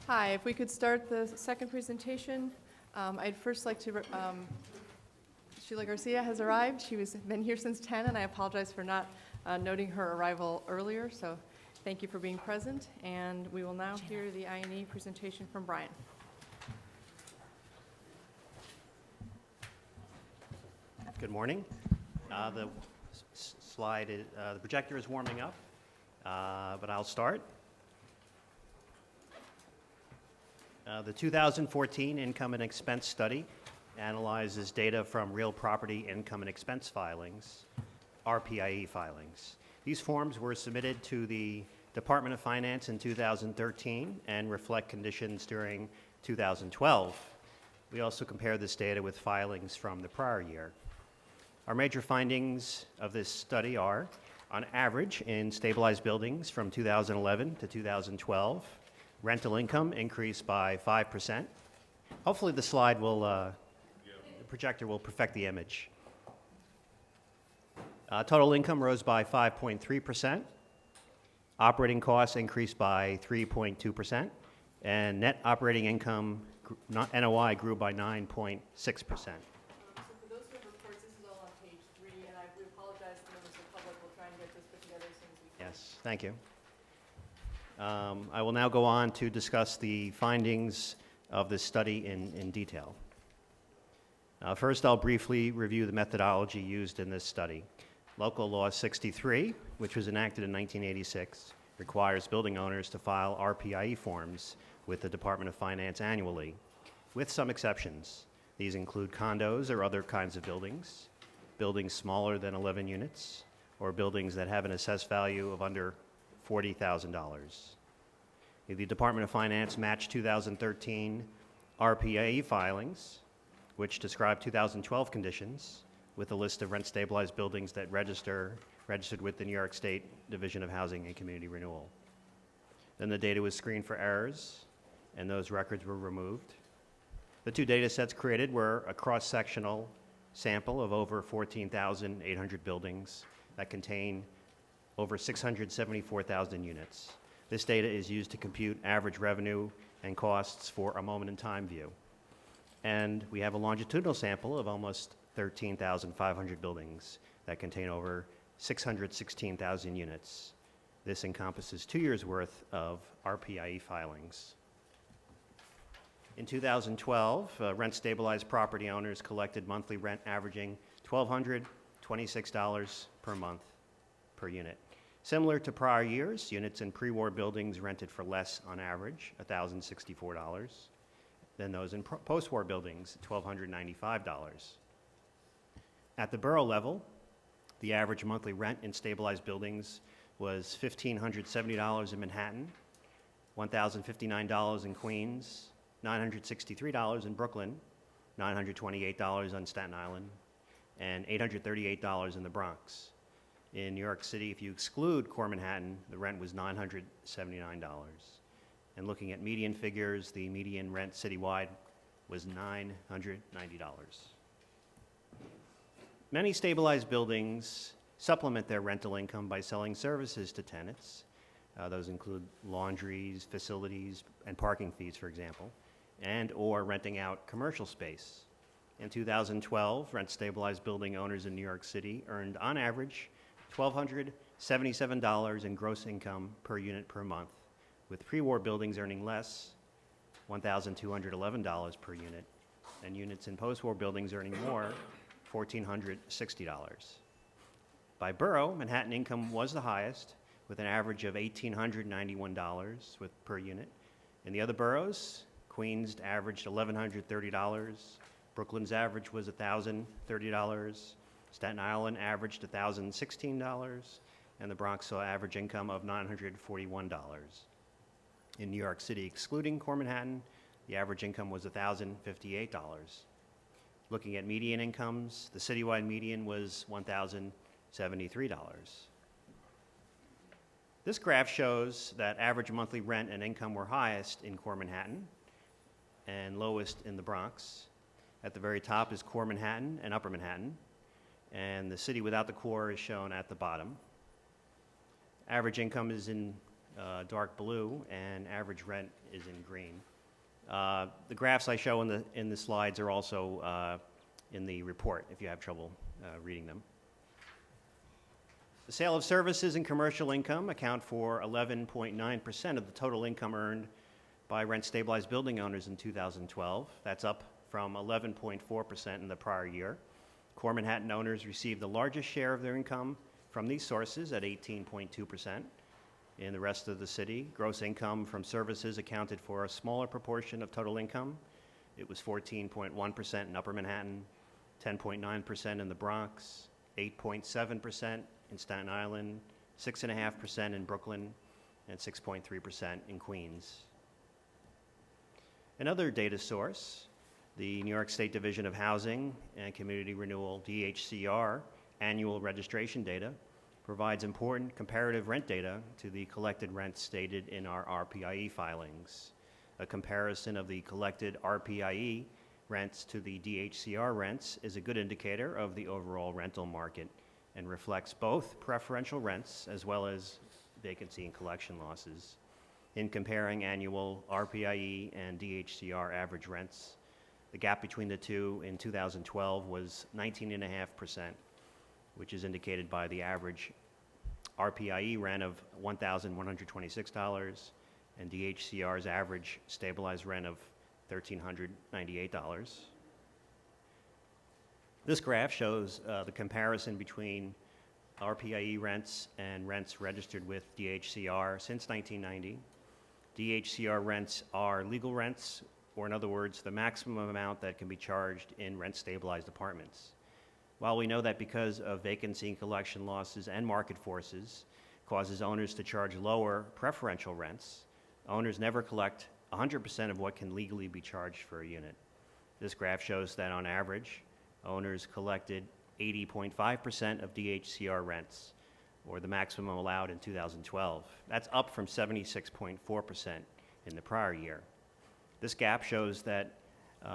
Hi, if we could start the second presentation. I'd first like to, Sheila Garcia has arrived. She was been here since 10, and I apologize for not noting her arrival earlier, so thank you for being present. And we will now hear the I&E presentation from Brian. Good morning. The projector is warming up, but I'll start. The 2014 Income and Expense Study analyzes data from real property income and expense filings, RPIE filings. These forms were submitted to the Department of Finance in 2013 and reflect conditions during 2012. We also compare this data with filings from the prior year. Our major findings of this study are, on average, in stabilized buildings from 2011 to 2012, rental income increased by 5%. Hopefully the slide will, the projector will perfect the image. Total income rose by 5.3%. Operating costs increased by 3.2%. And net operating income, NOI, grew by 9.6%. So for those who have reports, this is all on page 3, and we apologize to members of the public. We'll try and get this put together as soon as we can. Yes, thank you. I will now go on to discuss the findings of this study in detail. First, I'll briefly review the methodology used in this study. Local Law 63, which was enacted in 1986, requires building owners to file RPIE forms with the Department of Finance annually, with some exceptions. These include condos or other kinds of buildings, buildings smaller than 11 units, or buildings that have an assessed value of under $40,000. The Department of Finance matched 2013 RPIE filings, which describe 2012 conditions, with a list of rent-stabilized buildings that registered with the New York State Division of Housing and Community Renewal. Then the data was screened for errors, and those records were removed. The two data sets created were a cross-sectional sample of over 14,800 buildings that contain over 674,000 units. This data is used to compute average revenue and costs for a moment-in-time view. And we have a longitudinal sample of almost 13,500 buildings that contain over 616,000 units. This encompasses 2 years' worth of RPIE filings. In 2012, rent-stabilized property owners collected monthly rent averaging $1,226 per month per unit. Similar to prior years, units in pre-war buildings rented for less on average, $1,064, than those in post-war buildings, $1,295. At the borough level, the average monthly rent in stabilized buildings was $1,570 in Manhattan, $1,059 in Queens, $963 in Brooklyn, $928 on Staten Island, and $838 in the Bronx. In New York City, if you exclude core Manhattan, the rent was $979. And looking at median figures, the median rent citywide was $990. Many stabilized buildings supplement their rental income by selling services to tenants. Those include laundries, facilities, and parking fees, for example, and or renting out commercial space. In 2012, rent-stabilized building owners in New York City earned, on average, $1,277 in gross income per unit per month, with pre-war buildings earning less, $1,211 per unit, and units in post-war buildings earning more, $1,460. By borough, Manhattan income was the highest, with an average of $1,891 per unit. In the other boroughs, Queens averaged $1,130, Brooklyn's average was $1,030, Staten Island averaged $1,016, and the Bronx saw average income of $941. In New York City, excluding core Manhattan, the average income was $1,058. Looking at median incomes, the citywide median was $1,073. This graph shows that average monthly rent and income were highest in core Manhattan and lowest in the Bronx. At the very top is core Manhattan and upper Manhattan, and the city without the core is shown at the bottom. Average income is in dark blue, and average rent is in green. The graphs I show in the slides are also in the report if you have trouble reading them. The sale of services and commercial income account for 11.9% of the total income earned by rent-stabilized building owners in 2012. That's up from 11.4% in the prior year. Core Manhattan owners received the largest share of their income from these sources at 18.2%. In the rest of the city, gross income from services accounted for a smaller proportion of total income. It was 14.1% in Upper Manhattan, 10.9% in the Bronx, 8.7% in Staten Island, 6.5% in Brooklyn, and 6.3% in Queens. Another data source, the New York State Division of Housing and Community Renewal, DHCR, annual registration data, provides important comparative rent data to the collected rents stated in our RPIE filings. A comparison of the collected RPIE rents to the DHCR rents is a good indicator of the overall rental market and reflects both preferential rents as well as vacancy and collection losses. In comparing annual RPIE and DHCR average rents, the gap between the two in 2012 was 19.5%, which is indicated by the average RPIE rent of $1,126 and DHCR's average stabilized rent of $1,398. This graph shows the comparison between RPIE rents and rents registered with DHCR since 1990. DHCR rents are legal rents, or in other words, the maximum amount that can be charged in rent-stabilized apartments. While we know that because of vacancy and collection losses and market forces causes owners to charge lower preferential rents, owners never collect 100% of what can legally be charged for a unit. This graph shows that on average, owners collected 80.5% of DHCR rents, or the maximum allowed in 2012. That's up from 76.4% in the prior year. This gap shows that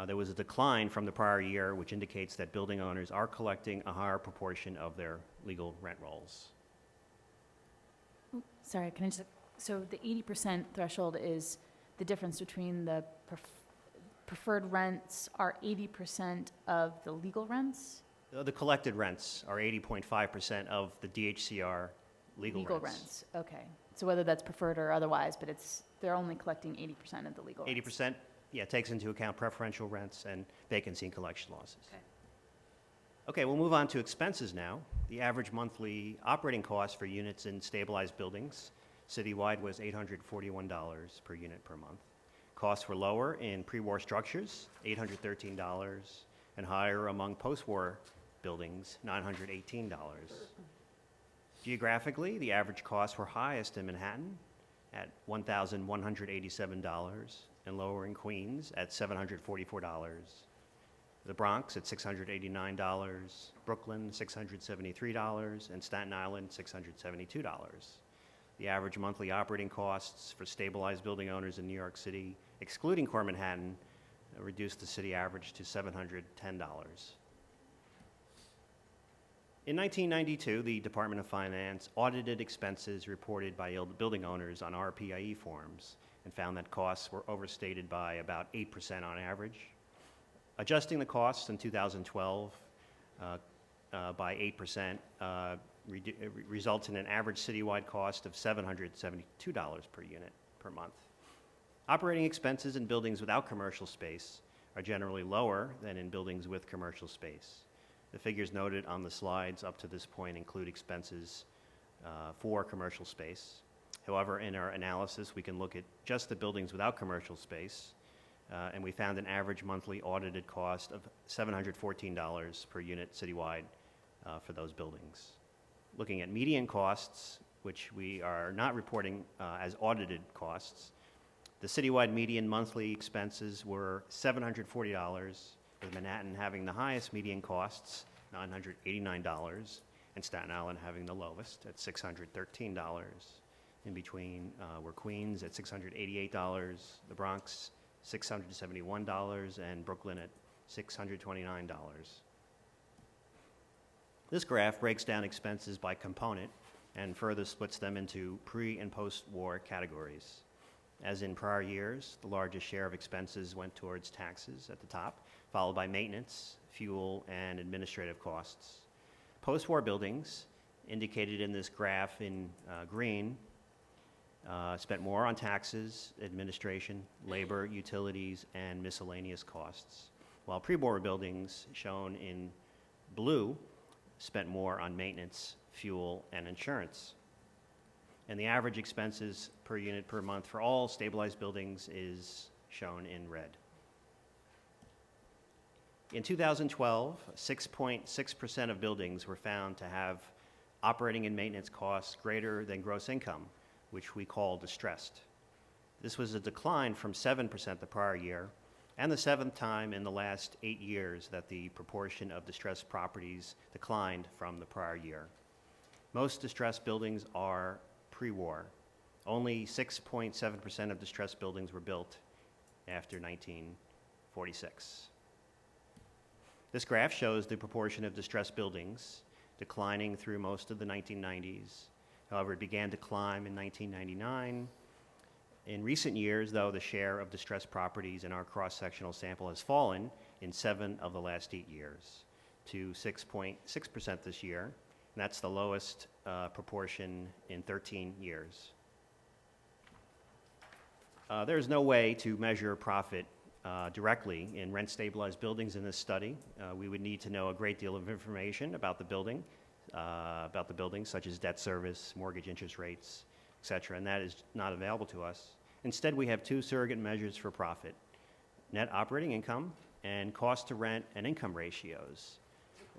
there was a decline from the prior year, which indicates that building owners are collecting a higher proportion of their legal rent rolls. Sorry, can I just, so the 80% threshold is the difference between the preferred rents are 80% of the legal rents? The collected rents are 80.5% of the DHCR legal rents. Okay. So whether that's preferred or otherwise, but they're only collecting 80% of the legal rents. 80%, yeah, takes into account preferential rents and vacancy and collection losses. Okay. Okay, we'll move on to expenses now. The average monthly operating cost for units in stabilized buildings citywide was $841 per unit per month. Costs were lower in pre-war structures, $813, and higher among post-war buildings, $918. Geographically, the average costs were highest in Manhattan at $1,187 and lower in Queens at $744. The Bronx at $689, Brooklyn $673, and Staten Island $672. The average monthly operating costs for stabilized building owners in New York City, excluding Core Manhattan, reduced the city average to $710. In 1992, the Department of Finance audited expenses reported by building owners on RPIE forms and found that costs were overstated by about 8% on average. Adjusting the costs in 2012 by 8% results in an average citywide cost of $772 per unit per month. Operating expenses in buildings without commercial space are generally lower than in buildings with commercial space. The figures noted on the slides up to this point include expenses for commercial space. However, in our analysis, we can look at just the buildings without commercial space, and we found an average monthly audited cost of $714 per unit citywide for those buildings. Looking at median costs, which we are not reporting as audited costs, the citywide median monthly expenses were $740, with Manhattan having the highest median costs, $989, and Staten Island having the lowest at $613. In between were Queens at $688, the Bronx $671, and Brooklyn at $629. This graph breaks down expenses by component and further splits them into pre- and post-war categories. As in prior years, the largest share of expenses went towards taxes at the top, followed by maintenance, fuel, and administrative costs. Post-war buildings, indicated in this graph in green, spent more on taxes, administration, labor, utilities, and miscellaneous costs, while pre-war buildings, shown in blue, spent more on maintenance, fuel, and insurance. And the average expenses per unit per month for all stabilized buildings is shown in red. In 2012, 6.6% of buildings were found to have operating and maintenance costs greater than gross income, which we call distressed. This was a decline from 7% the prior year, and the seventh time in the last 8 years that the proportion of distressed properties declined from the prior year. Most distressed buildings are pre-war. Only 6.7% of distressed buildings were built after 1946. This graph shows the proportion of distressed buildings declining through most of the 1990s. However, it began to climb in 1999. In recent years, though, the share of distressed properties in our cross-sectional sample has fallen in 7 of the last 8 years to 6.6% this year. And that's the lowest proportion in 13 years. There is no way to measure profit directly in rent-stabilized buildings in this study. We would need to know a great deal of information about the building, such as debt service, mortgage interest rates, et cetera, and that is not available to us. Instead, we have 2 surrogate measures for profit: net operating income and cost to rent and income ratios.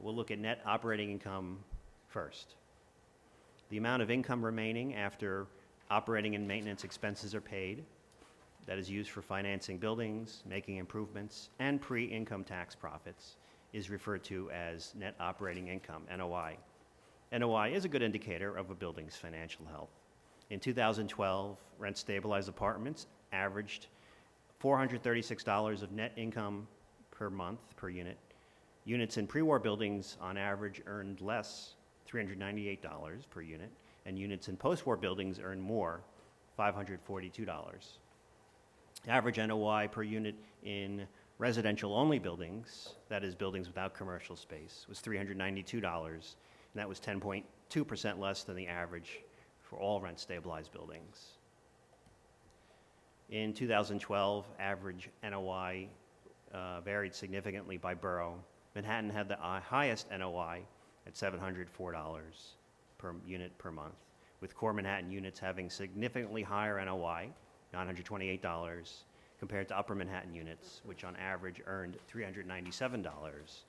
We'll look at net operating income first. The amount of income remaining after operating and maintenance expenses are paid, that is used for financing buildings, making improvements, and pre-income tax profits, is referred to as net operating income, NOI. NOI is a good indicator of a building's financial health. In 2012, rent-stabilized apartments averaged $436 of net income per month per unit. Units in pre-war buildings on average earned less, $398 per unit, and units in post-war buildings earned more, $542. Average NOI per unit in residential-only buildings, that is buildings without commercial space, was $392, and that was 10.2% less than the average for all rent-stabilized buildings. In 2012, average NOI varied significantly by borough. Manhattan had the highest NOI at $704 per unit per month, with core Manhattan units having significantly higher NOI, $928, compared to upper Manhattan units, which on average earned $397.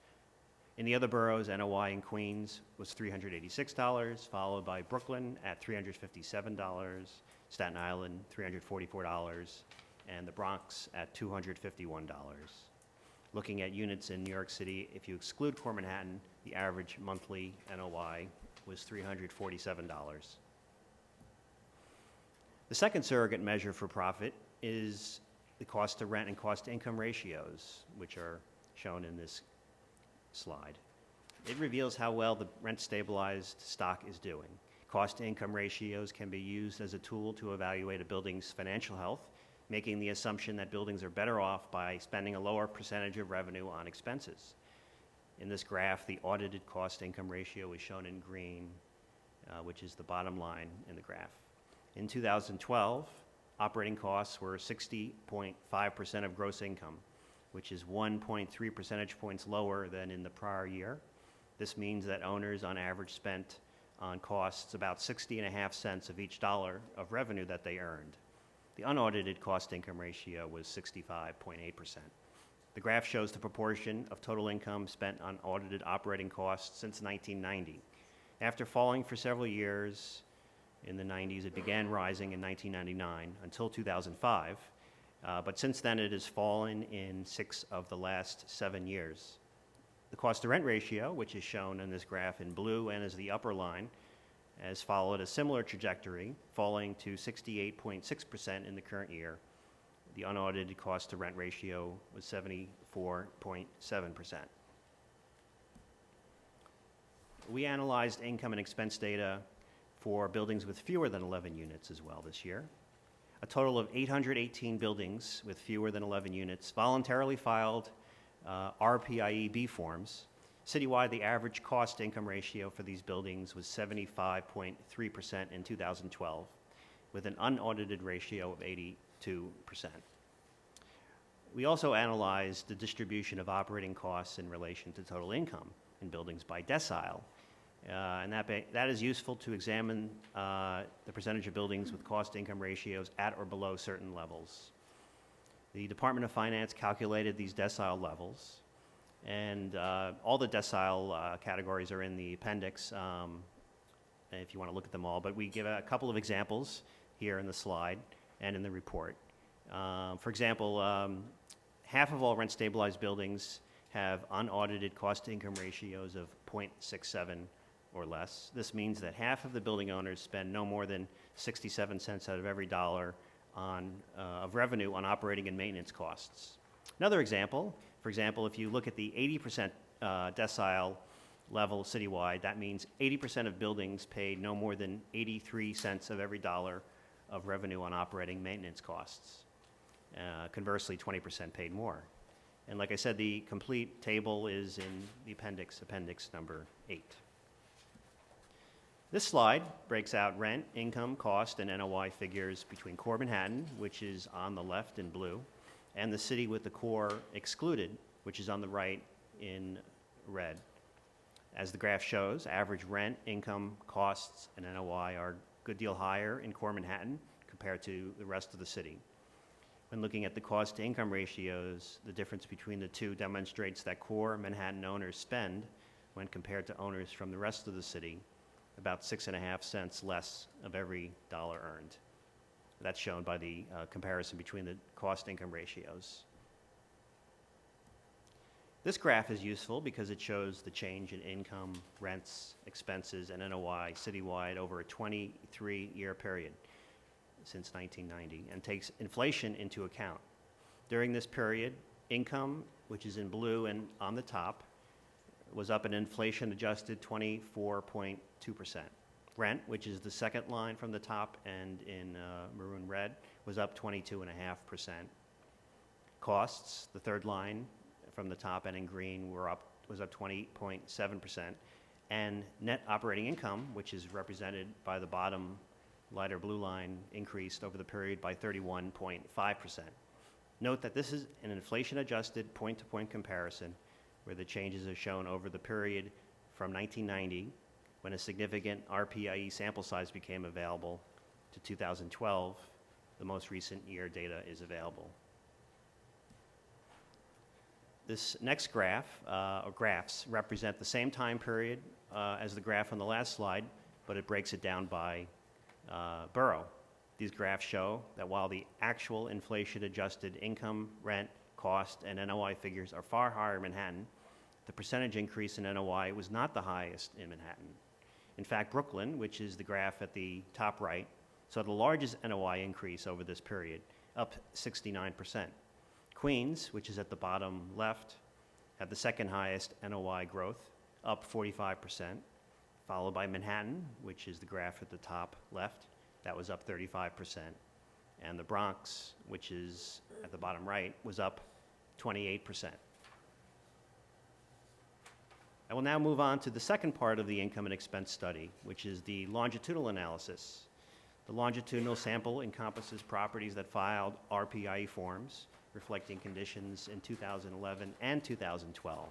In the other boroughs, NOI in Queens was $386, followed by Brooklyn at $357, Staten Island $344, and the Bronx at $251. Looking at units in New York City, if you exclude core Manhattan, the average monthly NOI was $347. The second surrogate measure for profit is the cost to rent and cost to income ratios, which are shown in this slide. It reveals how well the rent-stabilized stock is doing. Cost to income ratios can be used as a tool to evaluate a building's financial health, making the assumption that buildings are better off by spending a lower percentage of revenue on expenses. In this graph, the audited cost-income ratio is shown in green, which is the bottom line in the graph. In 2012, operating costs were 60.5% of gross income, which is 1.3 percentage points lower than in the prior year. This means that owners on average spent on costs about 60.5 cents of each dollar of revenue that they earned. The unaudited cost-income ratio was 65.8%. The graph shows the proportion of total income spent on audited operating costs since 1990. After falling for several years in the 90s, it began rising in 1999 until 2005, but since then it has fallen in 6 of the last 7 years. The cost-to-rent ratio, which is shown in this graph in blue and is the upper line, has followed a similar trajectory, falling to 68.6% in the current year. The unaudited cost-to-rent ratio was 74.7%. We analyzed income and expense data for buildings with fewer than 11 units as well this year. A total of 818 buildings with fewer than 11 units voluntarily filed RPIE-B forms. Citywide, the average cost-to-income ratio for these buildings was 75.3% in 2012, with an unaudited ratio of 82%. We also analyzed the distribution of operating costs in relation to total income in buildings by decile, and that is useful to examine the percentage of buildings with cost-to-income ratios at or below certain levels. The Department of Finance calculated these decile levels, and all the decile categories are in the appendix if you want to look at them all, but we give a couple of examples here in the slide and in the report. For example, half of all rent-stabilized buildings have unaudited cost-to-income ratios of 0.67 or less. This means that half of the building owners spend no more than 67 cents out of every dollar of revenue on operating and maintenance costs. Another example, for example, if you look at the 80% decile level citywide, that means 80% of buildings paid no more than 83 cents of every dollar of revenue on operating maintenance costs. Conversely, 20% paid more. And like I said, the complete table is in the appendix number 8. This slide breaks out rent, income, cost, and NOI figures between core Manhattan, which is on the left in blue, and the city with the core excluded, which is on the right in red. As the graph shows, average rent, income, costs, and NOI are a good deal higher in core Manhattan compared to the rest of the city. When looking at the cost-to-income ratios, the difference between the two demonstrates that core Manhattan owners spend, when compared to owners from the rest of the city, about 6.5 cents less of every dollar earned. That's shown by the comparison between the cost-income ratios. This graph is useful because it shows the change in income, rents, expenses, and NOI citywide over a 23-year period since 1990 and takes inflation into account. During this period, income, which is in blue and on the top, was up an inflation-adjusted 24.2%. Rent, which is the second line from the top and in maroon red, was up 22.5%. Costs, the third line from the top and in green, was up 20.7%. And net operating income, which is represented by the bottom lighter blue line, increased over the period by 31.5%. Note that this is an inflation-adjusted point-to-point comparison where the changes are shown over the period from 1990, when a significant RPIE sample size became available, to 2012, the most recent year data is available. This next graph, or graphs, represent the same time period as the graph on the last slide, but it breaks it down by borough. These graphs show that while the actual inflation-adjusted income, rent, cost, and NOI figures are far higher in Manhattan, the percentage increase in NOI was not the highest in Manhattan. In fact, Brooklyn, which is the graph at the top right, saw the largest NOI increase over this period, up 69%. Queens, which is at the bottom left, had the second highest NOI growth, up 45%, followed by Manhattan, which is the graph at the top left, that was up 35%. And the Bronx, which is at the bottom right, was up 28%. I will now move on to the second part of the income and expense study, which is the longitudinal analysis. The longitudinal sample encompasses properties that filed RPIE forms reflecting conditions in 2011 and 2012.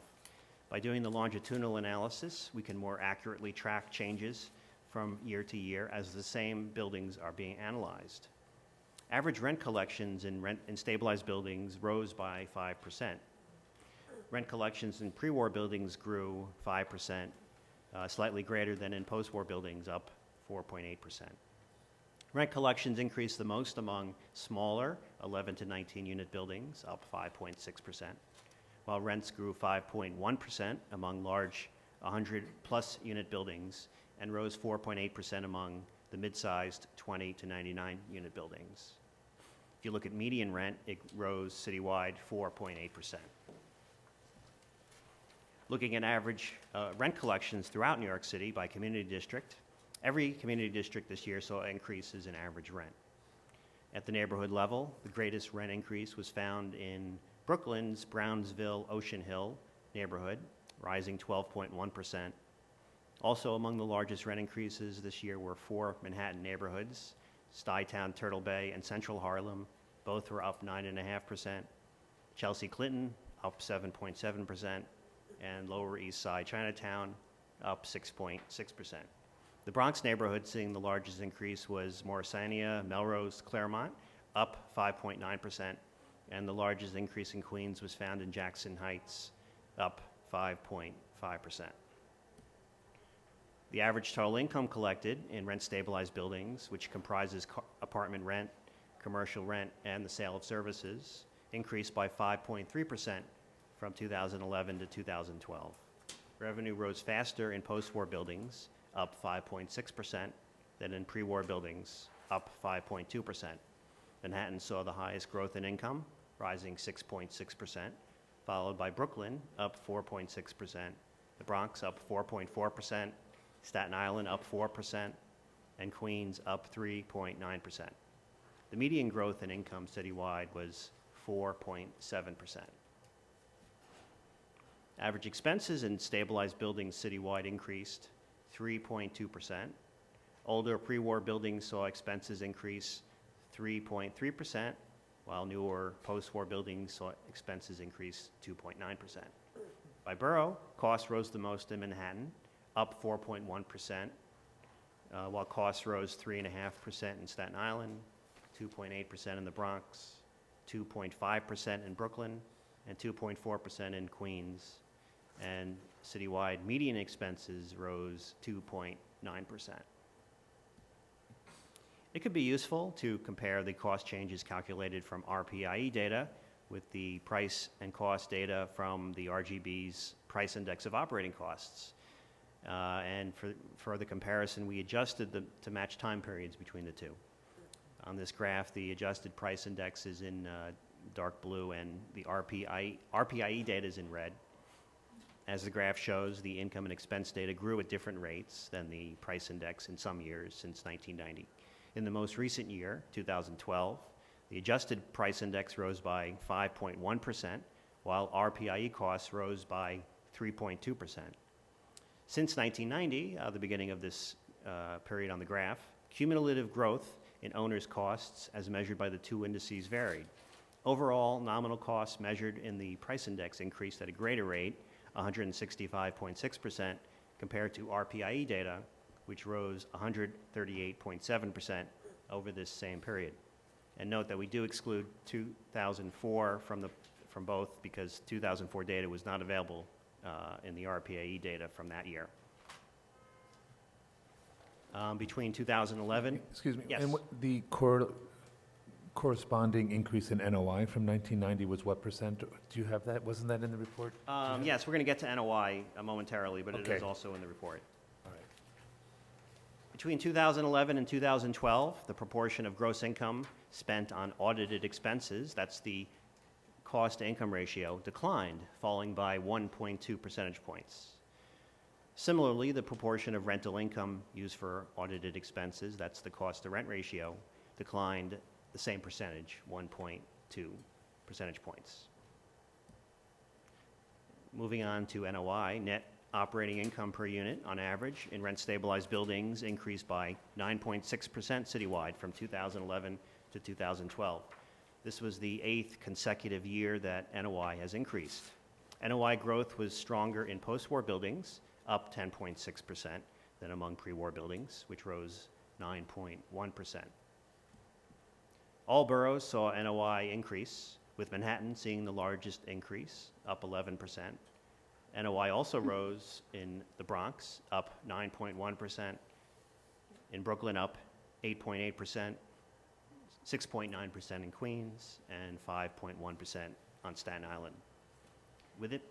By doing the longitudinal analysis, we can more accurately track changes from year to year as the same buildings are being analyzed. Average rent collections in stabilized buildings rose by 5%. Rent collections in pre-war buildings grew 5%, slightly greater than in post-war buildings, up 4.8%. Rent collections increased the most among smaller 11 to 19 unit buildings, up 5.6%, while rents grew 5.1% among large 100-plus unit buildings and rose 4.8% among the mid-sized 20 to 99 unit buildings. If you look at median rent, it rose citywide 4.8%. Looking at average rent collections throughout New York City by community district, Every community district this year saw increases in average rent. At the neighborhood level, the greatest rent increase was found in Brooklyn's Brownsville Ocean Hill neighborhood, rising 12.1%. Also among the largest rent increases this year were 4 Manhattan neighborhoods, Stuytown, Turtle Bay, and Central Harlem. Both were up 9.5%. Chelsea Clinton up 7.7%, and Lower East Side Chinatown up 6.6%. The Bronx neighborhood seeing the largest increase was Morrisania, Melrose, Claremont, up 5.9%, and the largest increase in Queens was found in Jackson Heights, up 5.5%. The average total income collected in rent-stabilized buildings, which comprises apartment rent, commercial rent, and the sale of services, increased by 5.3% from 2011 to 2012. Revenue rose faster in post-war buildings, up 5.6%, than in pre-war buildings, up 5.2%. Manhattan saw the highest growth in income, rising 6.6%, followed by Brooklyn, up 4.6%, the Bronx up 4.4%, Staten Island up 4%, and Queens up 3.9%. The median growth in income citywide was 4.7%. Average expenses in stabilized buildings citywide increased 3.2%. Older pre-war buildings saw expenses increase 3.3%, while newer post-war buildings saw expenses increase 2.9%. By borough, costs rose the most in Manhattan, up 4.1%, while costs rose 3.5% in Staten Island, 2.8% in the Bronx, 2.5% in Brooklyn, and 2.4% in Queens. And citywide median expenses rose 2.9%. It could be useful to compare the cost changes calculated from RPIE data with the price and cost data from the RGB's price index of operating costs. And for the comparison, we adjusted to match time periods between the two. On this graph, the adjusted price index is in dark blue, and the RPIE data is in red. As the graph shows, the income and expense data grew at different rates than the price index in some years since 1990. In the most recent year, 2012, the adjusted price index rose by 5.1%, while RPIE costs rose by 3.2%. Since 1990, the beginning of this period on the graph, cumulative growth in owners' costs as measured by the two indices varied. Overall, nominal costs measured in the price index increased at a greater rate, 165.6%, compared to RPIE data, which rose 138.7% over this same period. And note that we do exclude 2004 from both because 2004 data was not available in the RPIE data from that year. Between 2011, Excuse me. Yes. And the corresponding increase in NOI from 1990 was what percent? Do you have that? Wasn't that in the report? yes, we're going to get to NOI momentarily, but it Okay. is also in the report. All right. Between 2011 and 2012, the proportion of gross income spent on audited expenses, that's the cost-to-income ratio, declined, falling by 1.2 percentage points. Similarly, the proportion of rental income used for audited expenses, that's the cost-to-rent ratio, declined the same percentage, 1.2 percentage points. Moving on to NOI, net operating income per unit on average in rent-stabilized buildings increased by 9.6% citywide from 2011 to 2012. This was the 8th consecutive year that NOI has increased. NOI growth was stronger in post-war buildings, up 10.6%, than among pre-war buildings, which rose 9.1%. All boroughs saw NOI increase, with Manhattan seeing the largest increase, up 11%. NOI also rose in the Bronx, up 9.1%, in Brooklyn up 8.8%, 6.9% in Queens, and 5.1% on Staten Island. With it,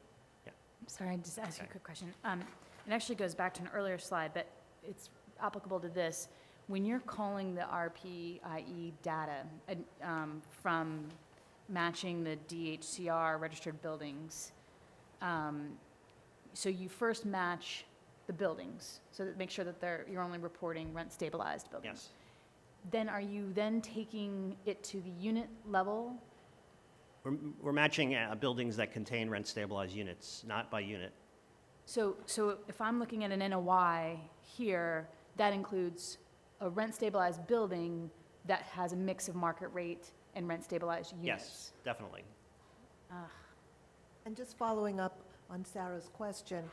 Sorry, I just ask you a Okay. quick question. It actually goes back to an earlier slide, but it's applicable to this. When you're calling the RPIE data from matching the DHCR registered buildings, so you first match the the buildings, so that make sure that you're only reporting rent-stabilized buildings. Yes. Then are you then taking it to the unit level? We're matching buildings that contain rent-stabilized units, not by unit. So if I'm looking at an NOI here, that includes a rent-stabilized building that has a mix of market rate and rent-stabilized units? Yes, definitely. And just following up on Sarah's question,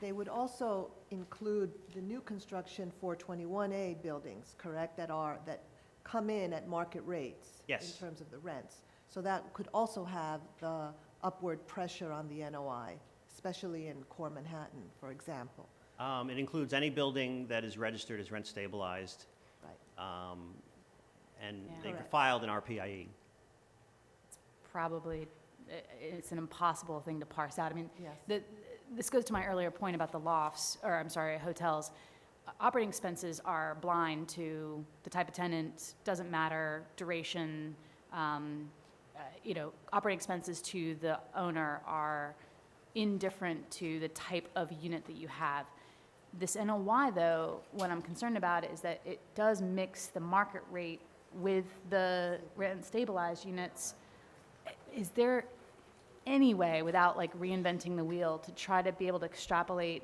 they would also include the new construction 421A buildings, correct, that come in at market rates? Yes. In terms of the rents. So that could also have the upward pressure on the NOI, especially in core Manhattan, for example. It includes any building that is registered as rent-stabilized, Right. and Yeah. they Correct. filed an RPIE. Probably, it's an impossible thing to parse out. I mean, Yes. this goes to my earlier point about the lofts, or I'm sorry, hotels. Operating expenses are blind to the type of tenant, doesn't matter, duration. Operating expenses to the owner are indifferent to the type of unit that you have. This NOI, though, what I'm concerned about is that it does mix the market rate with the rent-stabilized units. Is there any way, without like reinventing the wheel, to try to be able to extrapolate,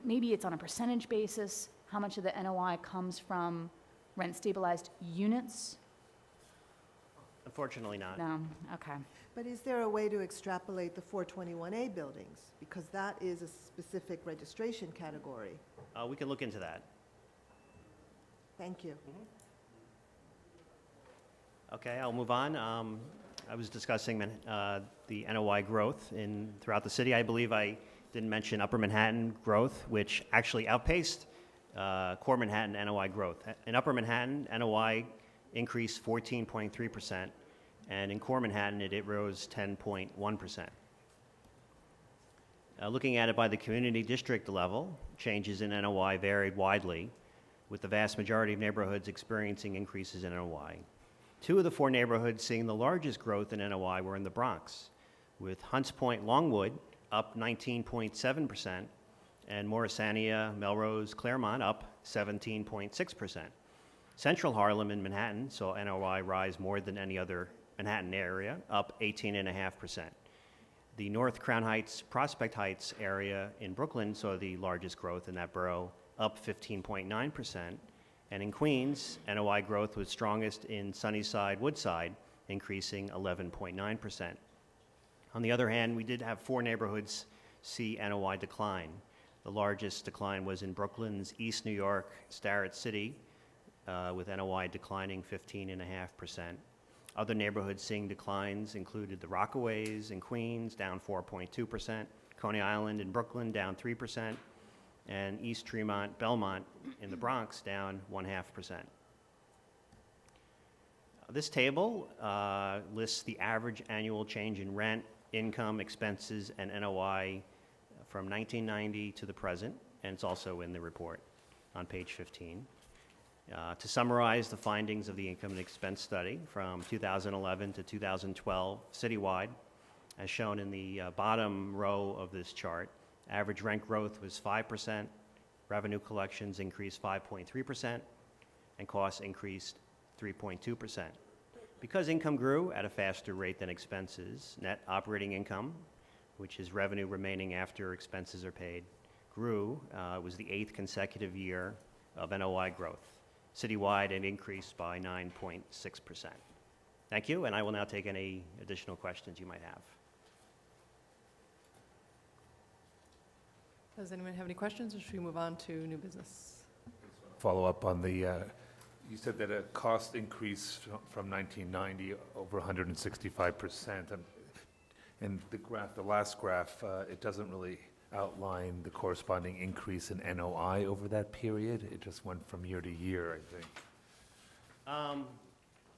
maybe it's on a percentage basis, how much of the NOI comes from rent-stabilized units? Unfortunately not. No, okay. But is there a way to extrapolate the 421A buildings? Because that is a specific registration category. We can look into that. Thank you. Okay, I'll move on. I was discussing the NOI growth throughout the city. I believe I didn't mention Upper Manhattan growth, which actually outpaced core Manhattan NOI growth. In Upper Manhattan, NOI increased 14.3%, and in core Manhattan, it rose 10.1%. Looking at it by the community district level, changes in NOI varied widely, with the vast majority of neighborhoods experiencing increases in NOI. 2 of the 4 neighborhoods seeing the largest growth in NOI were in the Bronx, with Hunts Point Longwood up 19.7%, and Morrisania, Melrose, Claremont up 17.6%. Central Harlem in Manhattan saw NOI rise more than any other Manhattan area, up 18.5%. The North Crown Heights, Prospect Heights area in Brooklyn saw the largest growth in that borough, up 15.9%. And in Queens, NOI growth was strongest in Sunnyside, Woodside, increasing 11.9%. On the other hand, we did have 4 neighborhoods see NOI decline. The largest decline was in Brooklyn's East New York, Starrett City, with NOI declining 15.5%. Other neighborhoods seeing declines included the Rockaways in Queens, down 4.2%, Coney Island in Brooklyn, down 3%, and East Tremont, Belmont in the Bronx, down 0.5%. This table lists the average annual change in rent, income, expenses, and NOI from 1990 to the present, and it's also in the report on page 15. To summarize the findings of the income and expense study from 2011 to 2012 citywide, as shown in the bottom row of this chart, average rent growth was 5%, revenue collections increased 5.3%, and costs increased 3.2%. Because income grew at a faster rate than expenses, net operating income, which is revenue remaining after expenses are paid, grew. It was the 8th consecutive year of NOI growth. Citywide, it increased by 9.6%. Thank you, and I will now take any additional questions you might have. Does anyone have any questions, or should we move on to new business? Follow up on the, you said that a cost increase from 1990 over 165%. And the graph, the last graph, it doesn't really outline the corresponding increase in NOI over that period. It just went from year to year, I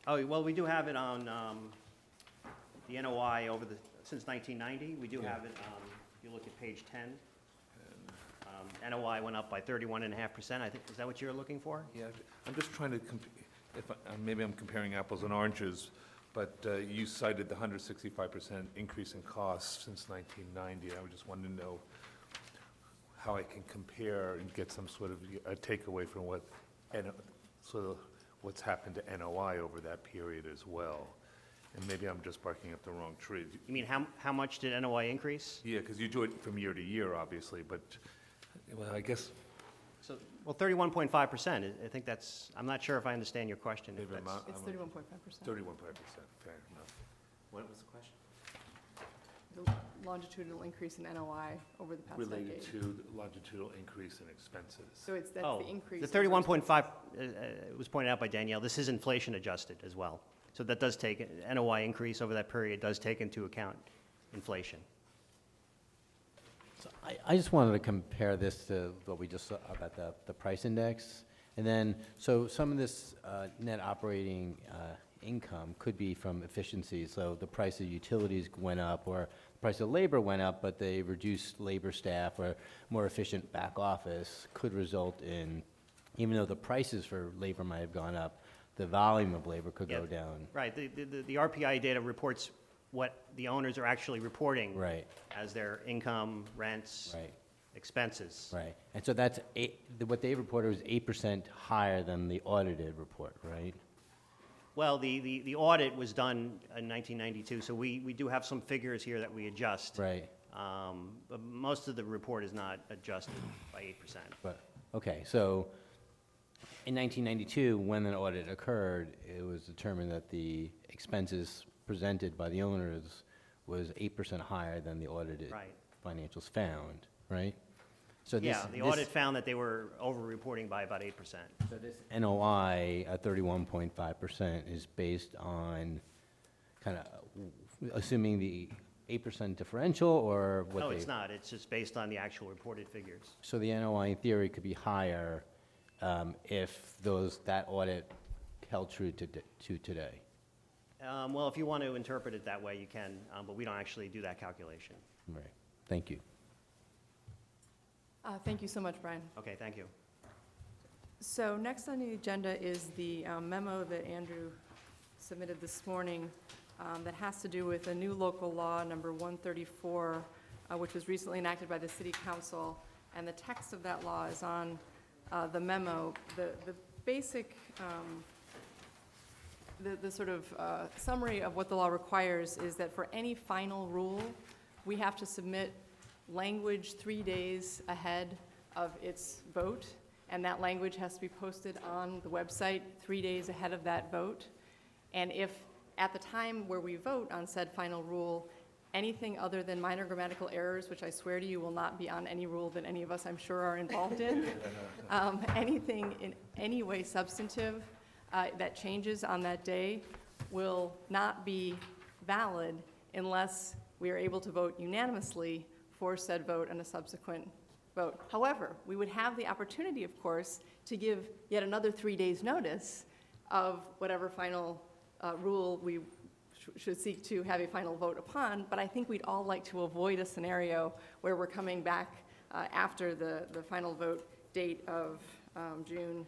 think. Well, we do have it on the NOI since 1990. We do Yeah. have it, if you look at page 10. NOI went up by 31.5%. I think, is that what you're looking for? Yeah, I'm just trying to, maybe I'm comparing apples and oranges, but you cited the 165% increase in costs since 1990. I just wanted to know how I can compare and get some sort of a takeaway from what, and sort of what's happened to NOI over that period as well. And maybe I'm just barking up the wrong tree. You mean how much did NOI increase? Yeah, because you do it from year to year, obviously, but, well, I guess, So, well, 31.5%, I think that's, I'm not sure if I understand your question. if maybe I'm that's- not. It's 31.5%. 31.5%, fair enough. What was the question? The longitudinal increase in NOI over the past decade. Related to the longitudinal increase in expenses. So that's the increase. The 31.5 was pointed out by Danielle, this is inflation adjusted as well. So that does take, NOI increase over that period does take into account inflation. So I just wanted to compare this to what we just saw about the price index. And then, so some of this net operating income could be from efficiency. So the price of utilities went up, or the price of labor went up, but they reduced labor staff, or more efficient back office could result in, even though the prices for labor might have gone up, the volume of labor could go Yeah. down. Right, the RPI data reports what the owners are actually reporting Right, as their income, rents, right, expenses. right. And so that's what they reported was 8% higher than the audited report, right? Well, the audit was done in 1992, so we do have some figures here that we adjust. Right, But most of the report is not adjusted by 8%. but, okay, so in 1992, when an audit occurred, it was determined that the expenses presented by the owners was 8% higher than the audited Right. financials found, right? So this, Yeah, the audit found that they were over-reporting by about 8%. So this NOI at 31.5% is based on kind of assuming the 8% differential, or what No, they? it's not, it's just based on the actual reported figures. So the NOI in theory could be higher if that audit held true to today. Well, if you want to interpret it that way, you can, but we don't actually do that calculation. Right, thank you. Thank you so much, Brian. Okay, thank you. So next on the agenda is the memo that Andrew submitted this morning that has to do with a new local law, number 134, which was recently enacted by the City Council. And the text of that law is on the memo. The basic, the sort of summary of what the law requires is that for any final rule, we have to submit language 3 days ahead of its vote, and that language has to be posted on the website 3 days ahead of that vote. And if at the time where we vote on said final rule, anything other than minor grammatical errors, which I swear to you will not be on any rule that any of us, I'm sure, are involved in, anything in any way substantive that changes on that day will not be valid unless we are able to vote unanimously for said vote and a subsequent vote. However, we would have the opportunity, of course, to give yet another 3 days' notice of whatever final rule we should seek to have a final vote upon, but I think we'd all like to avoid a scenario where we're coming back after the final vote date of June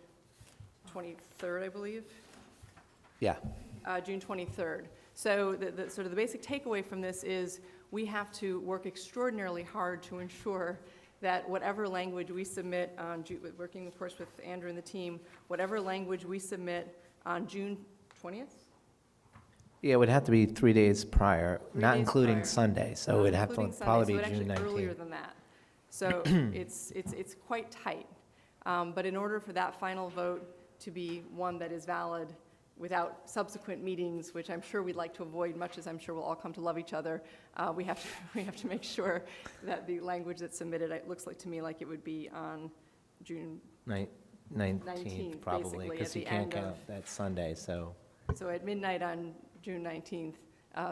23rd, I believe. Yeah. June 23rd. So the sort of the basic takeaway from this is we have to work extraordinarily hard to ensure that whatever language we submit on, working of course with Andrew and the team, whatever language we submit on June 20th? Yeah, it would have to be 3 days prior, 3 not days including prior. Sunday, so it would have to Including Sunday, probably so be it June actually earlier 19th. than that. So it's quite tight. But in order for that final vote to be one that is valid without subsequent meetings, which I'm sure we'd like to avoid, much as I'm sure we'll all come to love each other, we have to make sure that the language that's submitted, it looks like to me like it would be on June, 19th, probably, basically, because at you the can't end of- count that Sunday, so. so at midnight on June 19th,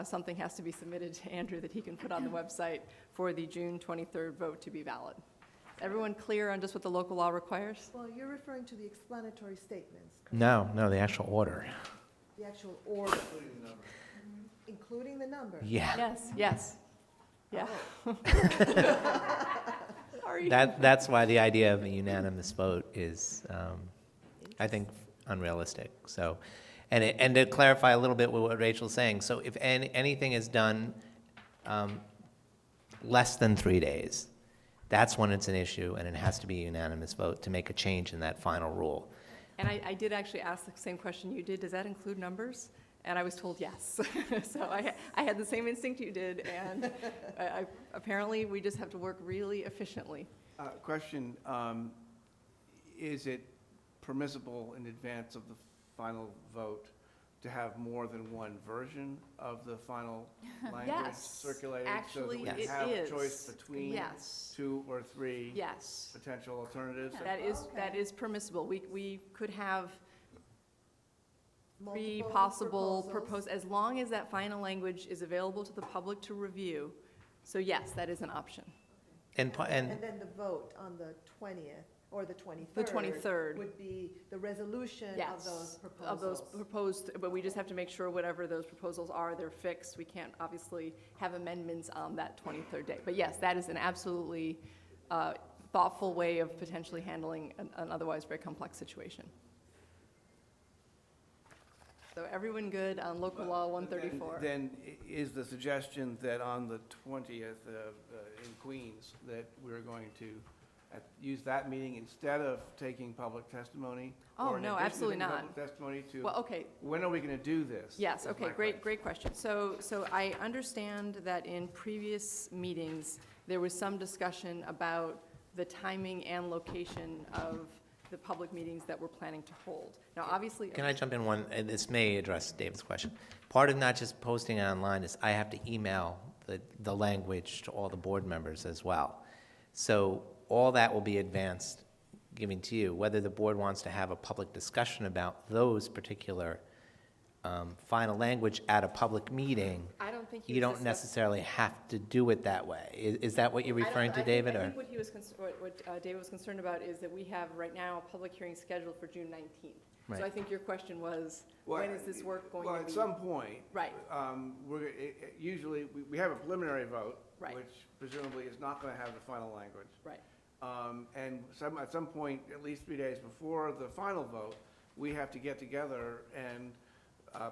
something has to be submitted to Andrew that he can put on the website for the June 23rd vote to be valid. Everyone clear on just what the local law requires? Well, you're referring to the explanatory statements, correct? No, the actual order. The actual order. Including the number? Yeah, Yes. Yeah. Sorry. that's why the idea of a unanimous vote is, I think, unrealistic, so. And to clarify a little bit what Rachel's saying, so if anything is done less than 3 days, that's when it's an issue, and it has to be a unanimous vote to make a change in that final rule. And I did actually ask the same question you did. Does that include numbers? And I was told yes. So I had the same instinct you did, and apparently we just have to work really efficiently. Question, is it permissible in advance of the final vote to have more than one version of the final language Yes, circulated? actually, So that we it have a is. choice between Yes. 2 or 3 Yes, potential alternatives? that is permissible. We could have 3 Multiple possible proposals. as long as that final language is available to the public to review. So yes, that is an option. And then the vote on the 20th or the 23rd. The 23rd. Would be the resolution of Yes, those proposals. of those proposed, but we just have to make sure whatever those proposals are, they're fixed. We can't obviously have amendments on that 23rd day. But yes, that is an absolutely thoughtful way of potentially handling an otherwise very complex situation. So everyone good on local law 134? Then is the suggestion that on the 20th in Queens, that we're going to use that meeting instead of taking public testimony? Oh, Or in no, addition to absolutely taking not. Public testimony to, Well, okay, when are we going to do this? yes, is okay, my great, question. great question. So I understand that in previous meetings, there was some discussion about the timing and location of the public meetings that we're planning to hold. Now, obviously. Can I jump in one, and this may address David's question. Part of not just posting it online is I have to email the language to all the board members as well. So all that will be advanced, giving to you. Whether the board wants to have a public discussion about those particular final language at a public meeting, I don't think he you was don't discussing. necessarily have to do it that way. Is that what you're referring to, David? I or think what he was, what David was concerned about is that we have right now a public hearing scheduled for June 19th. So Right. I think your question was, Well, when is this work going to Well, be? at some point, Right, usually, we have a preliminary vote, Right. which presumably is not going to have the final language. right. And at some point, at least 3 days before the final vote, we have to get together and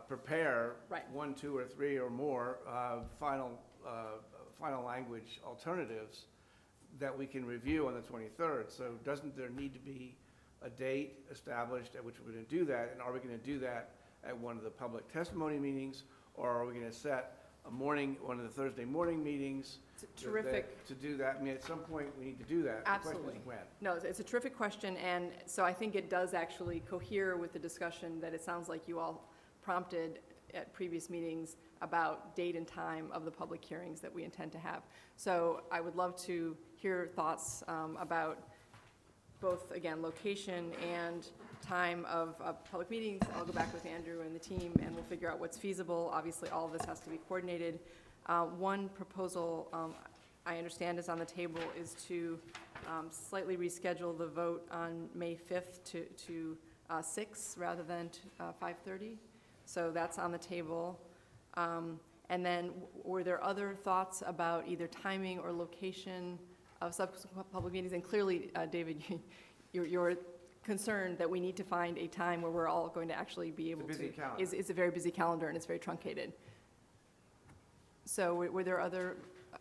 prepare Right. 1, 2, or 3 or more final language alternatives that we can review on the 23rd. So doesn't there need to be a date established at which we're going to do that? And are we going to do that at one of the public testimony meetings? Or are we going to set one of the Thursday morning meetings? It's a terrific. To do that, I mean, at some point, we need to do that. Absolutely. The question is when. No, it's a terrific question, and so I think it does actually cohere with the discussion that it sounds like you all prompted at previous meetings about date and time of the public hearings that we intend to have. So I would love to hear thoughts about both, again, location and time of public meetings. I'll go back with Andrew and the team, and we'll figure out what's feasible. Obviously, all of this has to be coordinated. One proposal I understand is on the table is to slightly reschedule the vote on May 5th to 6 rather than 5:30. So that's on the table. And then were there other thoughts about either timing or location of subsequent public meetings? And clearly, David, you're concerned that we need to find a time where we're all going to actually be able to. It's a busy calendar. It's a very busy calendar, and it's very truncated. So were there other,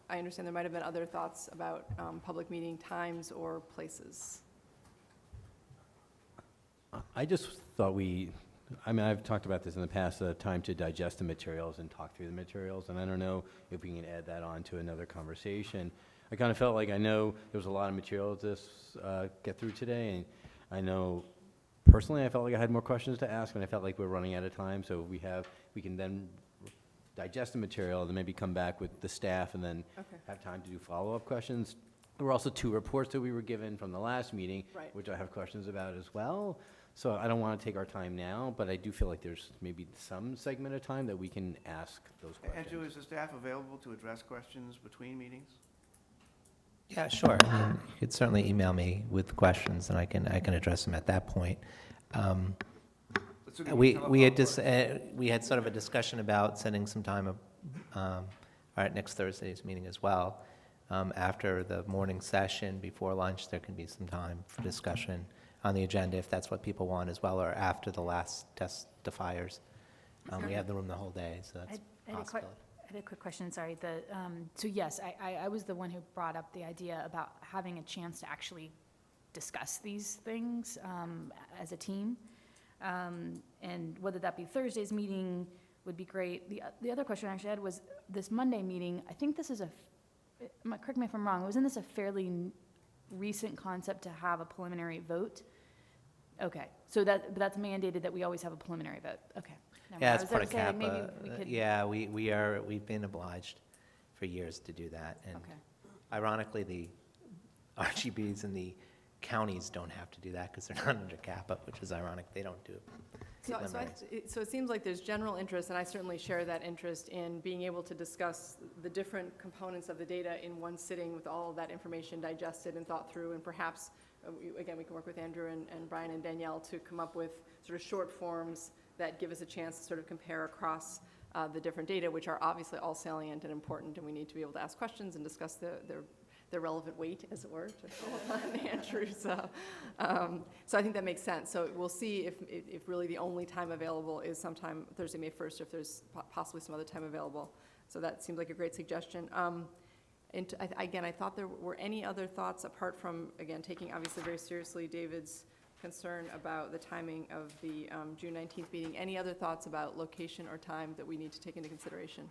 I understand there might have been other thoughts about public meeting times or places. I just thought I've talked about this in the past, time to digest the materials and talk through the materials, and I don't know if we can add that on to another conversation. I kind of felt like I know there was a lot of material to get through today, and I know personally I felt like I had more questions to ask, and I felt like we're running out of time, so we can then digest the material, and then maybe come back with the staff, and then Okay. have time to do follow-up questions. There were also 2 reports that we were given from the last meeting, Right. which I have questions about as well. So I don't want to take our time now, but I do feel like there's maybe some segment of time that we can ask those questions. Andrew, is the staff available to address questions between meetings? Yeah, sure. I mean, you could certainly email me with questions, and I can address them at that point. Let's do the We had telephone we had sort of a discussion about setting some time at next Thursday's meeting as well. After the morning session, before lunch, there can be some time for discussion on the agenda if that's what people want as well, or after the last testifiers. We have the room the whole day, so that's a I possibility. had a quick question, sorry. So yes, I was the one who brought up the idea about having a chance to actually discuss these things as a team. And whether that be Thursday's meeting would be great. The other question I actually had was this Monday meeting, I think this is correct me if I'm wrong, wasn't this a fairly recent concept to have a preliminary vote? Okay, so that's mandated that we always have a preliminary vote, okay. Never Yeah, mind. it's I part was of gonna say, CAPA. maybe we could. Yeah, we've been obliged for years to do that. And Okay. ironically, the RGBs and the counties don't have to do that because they're not under CAPA, which is ironic. They don't do preliminaries. So it seems like there's general interest, and I certainly share that interest in being able to discuss the different components of the data in one sitting with all of that information digested and thought through, and perhaps, again, we can work with Andrew and Brian and Danielle to come up with sort of short forms that give us a chance to sort of compare across the different data, which are obviously all salient and important, and we need to be able to ask questions and discuss their relevant weight, as it were, to call upon Andrew. So I think that makes sense. So we'll see if really the only time available is sometime Thursday, May 1st, if there's possibly some other time available. So that seems like a great suggestion. And again, I thought there were any other thoughts apart from, again, taking obviously very seriously David's concern about the timing of the June 19th meeting. Any other thoughts about location or time that we need to take into consideration?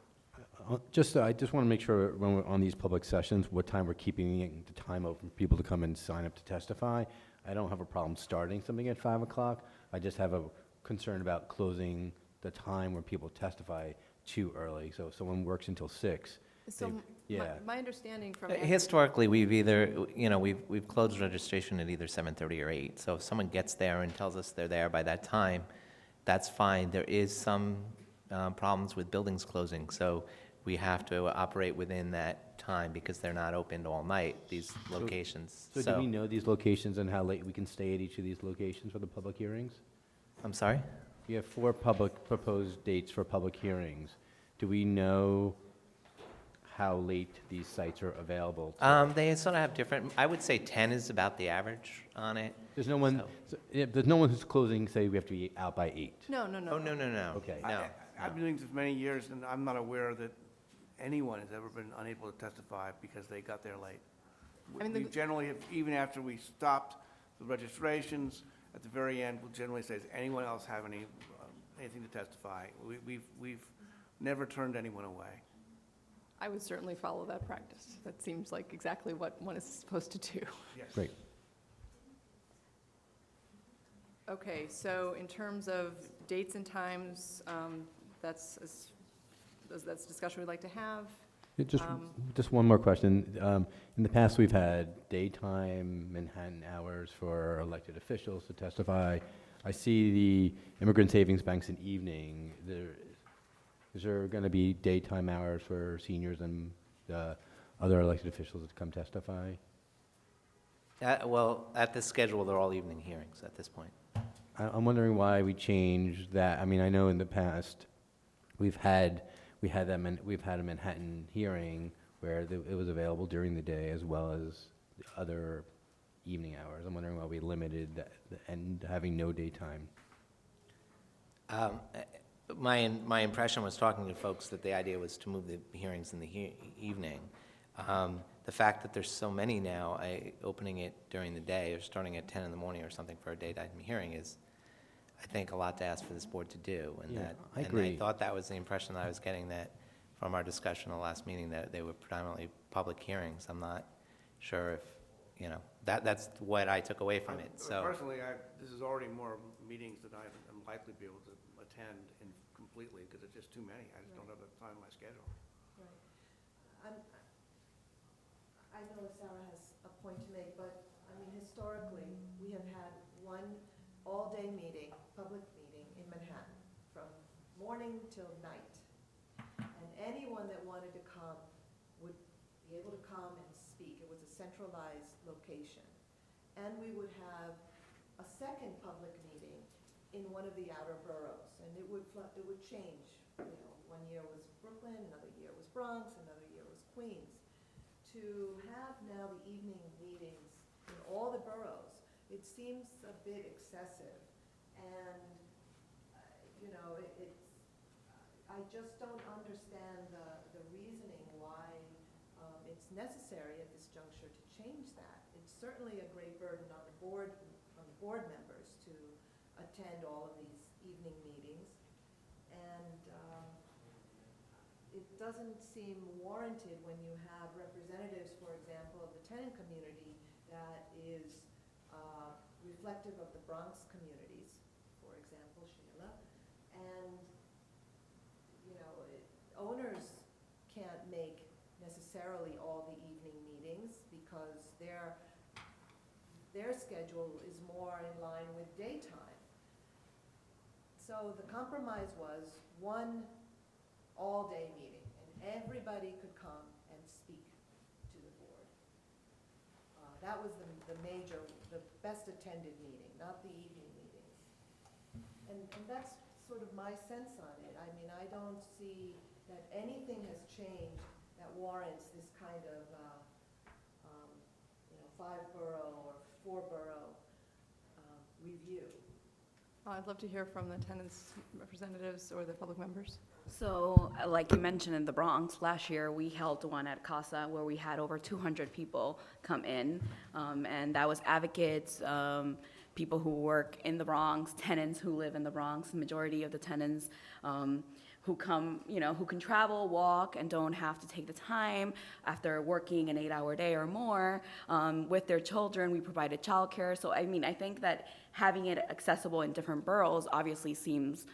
I just want to make sure when we're on these public sessions, what time we're keeping the time open for people to come and sign up to testify. I don't have a problem starting something at 5 o'clock. I just have a concern about closing the time where people testify too early. So if someone works until 6. So yeah. my understanding from Historically, we've either, we've closed registration at either 7:30 or 8. So if someone gets there and tells us they're there by that time, that's fine. There is some problems with buildings closing, so we have to operate within that time because they're not opened all night, these locations. So do we know these locations and how late we can stay at each of these locations for the public hearings? I'm sorry? You have 4 proposed dates for public hearings. Do we know how late these sites are available? They sort of have different, I would say 10 is about the average on it. There's no one, there's no one who's closing, say we have to be out by 8. No. Oh, no. Okay. No. I've been doing this for many years, and I'm not aware that anyone has ever been unable to testify because they got there late. I mean, We generally have, even after we stopped the registrations, at the very end, we'll generally say, does anyone else have anything to testify? We've never turned anyone away. I would certainly follow that practice. That seems like exactly what one is supposed to do. Yes. Great. Okay, so in terms of dates and times, that's discussion we'd like to have. Just one more question. In the past, we've had daytime Manhattan hours for elected officials to testify. I see the Immigrant Savings Bank's an evening. Is there going to be daytime hours for seniors and other elected officials to come testify? Well, at this schedule, they're all evening hearings at this point. I'm wondering why we changed that. I mean, I know in the past, we've had a Manhattan hearing where it was available during the day as well as the other evening hours. I'm wondering why we limited that and having no daytime. My impression was talking to folks that the idea was to move the hearings in the evening. The fact that there's so many now, opening it during the day or starting at 10 in the morning or something for a daytime hearing is, I think, a lot to ask for this board to do. I agree. I thought that was the impression that I was getting that from our discussion in the last meeting, that they were predominantly public hearings. I'm not sure if, that's what I took away from it, so. Personally, this is already more meetings that I'm likely to be able to attend completely because it's just too many. I just don't have the time in my schedule. I know Sarah has a point to make, but, I mean, historically, we have had one all-day meeting, public meeting in Manhattan, from morning till night. And anyone that wanted to come would be able to come and speak. It was a centralized location. And we would have a second public meeting in one of the outer boroughs, and it would change. One year was Brooklyn, another year was Bronx, another year was Queens. To have now the evening meetings in all the boroughs, it seems a bit excessive. And, I I just don't understand the reasoning why it's necessary at this juncture to change that. It's certainly a great burden on the board members to attend all of these evening meetings. And it doesn't seem warranted when you have representatives, for example, of the tenant community that is reflective of the Bronx communities, for example, Sheila. And, you know, owners can't make necessarily all the evening meetings because their schedule is more in line with daytime. So the compromise was one all-day meeting, and everybody could come and speak to the board. That was the best attended meeting, not the evening meetings. And that's sort of my sense on it. I mean, I don't see that anything has changed that warrants this kind of, 5-borough or 4-borough review. I'd love to hear from the tenants' representatives or the public members. So, like you mentioned in the Bronx, last year we held one at Casa where we had over 200 people come in, and that was advocates, people who work in the Bronx, tenants who live in the Bronx, the majority of the tenants who come, who can travel, walk, and don't have to take the time after working an 8-hour day or more with their children. We provided childcare. So, I mean, I think that having it accessible in different boroughs obviously seems,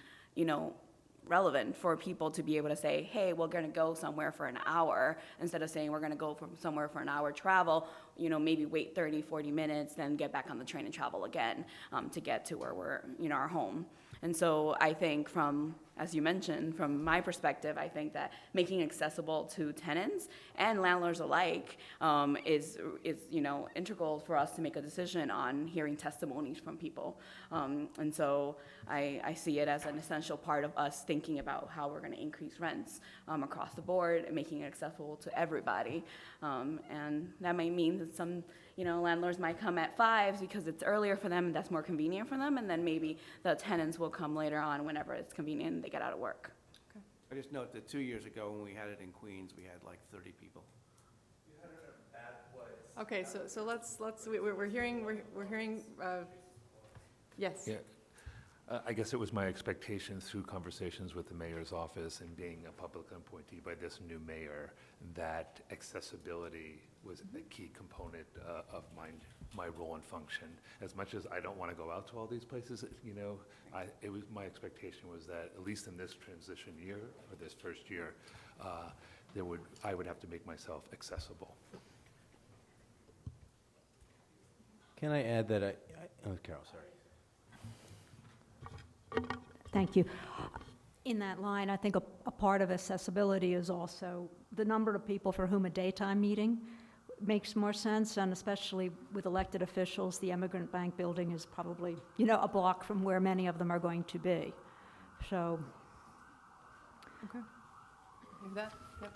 relevant for people to be able to say, hey, we're going to go somewhere for an hour, instead of saying we're going to go from somewhere for an hour travel, maybe wait 30, 40 minutes, then get back on the train and travel again to get to where we're, our home. And so I think as you mentioned, from my perspective, I think that making it accessible to tenants and landlords alike is integral for us to make a decision on hearing testimonies from people. And so I see it as an essential part of us thinking about how we're going to increase rents across the board and making it accessible to everybody. And that might mean that some landlords might come at 5 because it's earlier for them and that's more convenient for them, and then maybe the tenants will come later on whenever it's convenient and they get out of work. I just note that 2 years ago, when we had it in Queens, we had like 30 people. Okay, so we're hearing, yes. Yeah. I guess it was my expectation through conversations with the mayor's office and being a public appointee by this new mayor that accessibility was a key component of my role and function. As much as I don't want to go out to all these places, it was my expectation was that at least in this transition year or this first year, I would have to make myself accessible. Can I add that Carol, sorry. Thank you. In that line, I think a part of accessibility is also the number of people for whom a daytime meeting makes more sense, and especially with elected officials, the Immigrant Bank building is probably, a block from where many of them are going to be. So. Okay. With that, yep.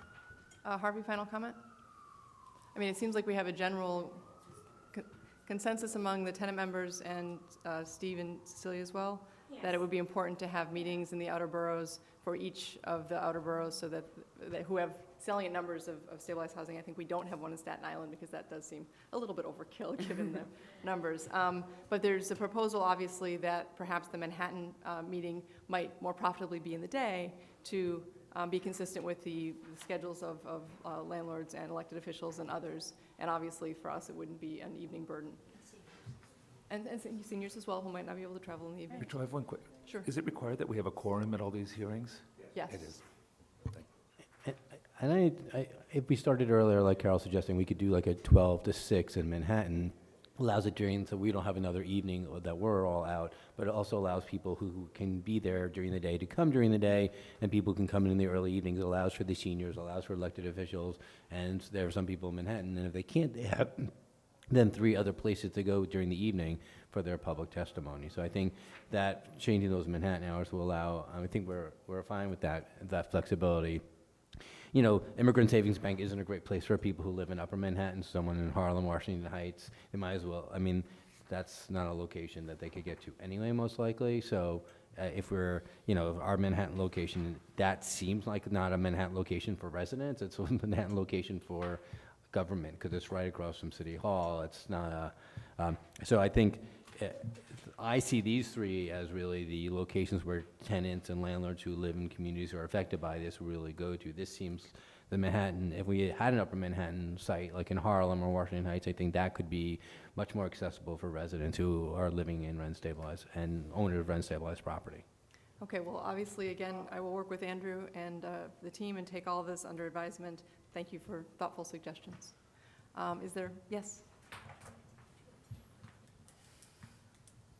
Harvey, final comment? I mean, it seems like we have a general consensus among the tenant members and Steve and Cecilia as well, that it would be important to have meetings in the outer boroughs for each of the outer boroughs so that who have salient numbers of stabilized housing. I think we don't have one in Staten Island because that does seem a little bit overkill given the numbers. But there's a proposal, obviously, that perhaps the Manhattan meeting might more profitably be in the day to be consistent with the schedules of landlords and elected officials and others. And obviously, for us, it wouldn't be an evening burden. And seniors as well, who might not be able to travel in the evening. Rachel, I have one quick. Sure. Is it required that we have a quorum at all these hearings? Yes. It is. And if we started earlier, like Carol's suggesting, we could do like a 12 to 6 in Manhattan, allows it during, so we don't have another evening that we're all out, but it also allows people who can be there during the day to come during the day, and people can come in the early evenings. It allows for the seniors, allows for elected officials, and there are some people in Manhattan, and if they can't, they have then 3 other places to go during the evening for their public testimony. So I think that changing those Manhattan hours will allow, I think we're fine with that flexibility. Immigrant Savings Bank isn't a great place for people who live in Upper Manhattan. Someone in Harlem, Washington Heights, they might as well, that's not a location that they could get to anyway, most likely. So if we're, you know, our Manhattan location, that seems like not a Manhattan location for residents, it's a Manhattan location for government, because it's right across from City Hall, it's not a, so I think, I see these three as really the locations where tenants and landlords who live in communities who are affected by this really go to. This seems, the Manhattan, if we had an Upper Manhattan site, like in Harlem or Washington Heights, I think that could be much more accessible for residents who are living in rent-stabilized and owners of rent-stabilized property. Okay, well, obviously, again, I will work with Andrew and the team and take all of this under advisement. Thank you for thoughtful suggestions. Is there, yes?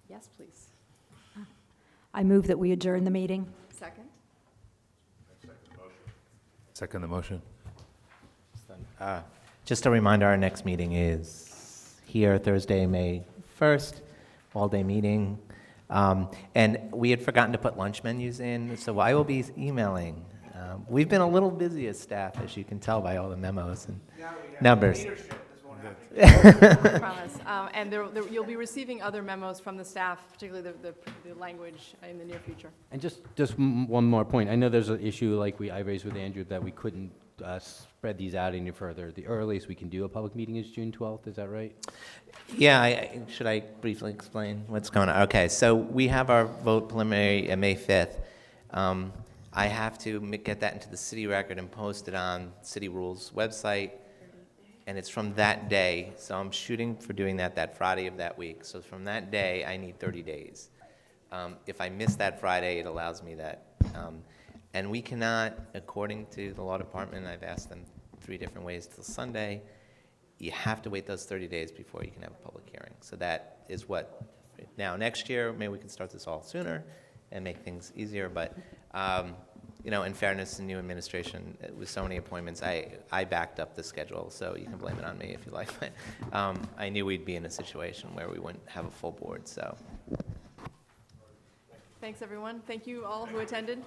Yes, please. I move that we adjourn the meeting. Second? Second the motion. Just a reminder, our next meeting is here Thursday, May 1st, all-day meeting. And we had forgotten to put lunch menus in, so I will be emailing. We've been a little busy as staff, as you can tell by all the memos and Now we have numbers. leadership, this won't happen. I promise. And you'll be receiving other memos from the staff, particularly the language in the near future. And just one more point. I know there's an issue like I raised with Andrew that we couldn't spread these out any further. The earliest we can do a public meeting is June 12th, is that right? Yeah, should I briefly explain what's going on? Okay, so we have our vote preliminary May 5th. I have to get that into the city record and post it on City Rules website, and it's from that day. So I'm shooting for doing that Friday of that week. So from that day, I need 30 days. If I miss that Friday, it allows me that. And we cannot, according to the law department, I've asked them 3 different ways till Sunday, you have to wait those 30 days before you can have a public hearing. So that is what, now next year, maybe we can start this all sooner and make things easier, but you know, in fairness to new administration, with so many appointments, I backed up the schedule, so you can blame it on me if you like, but I knew we'd be in a situation where we wouldn't have a full board, so. Thanks, everyone. Thank you all who attended.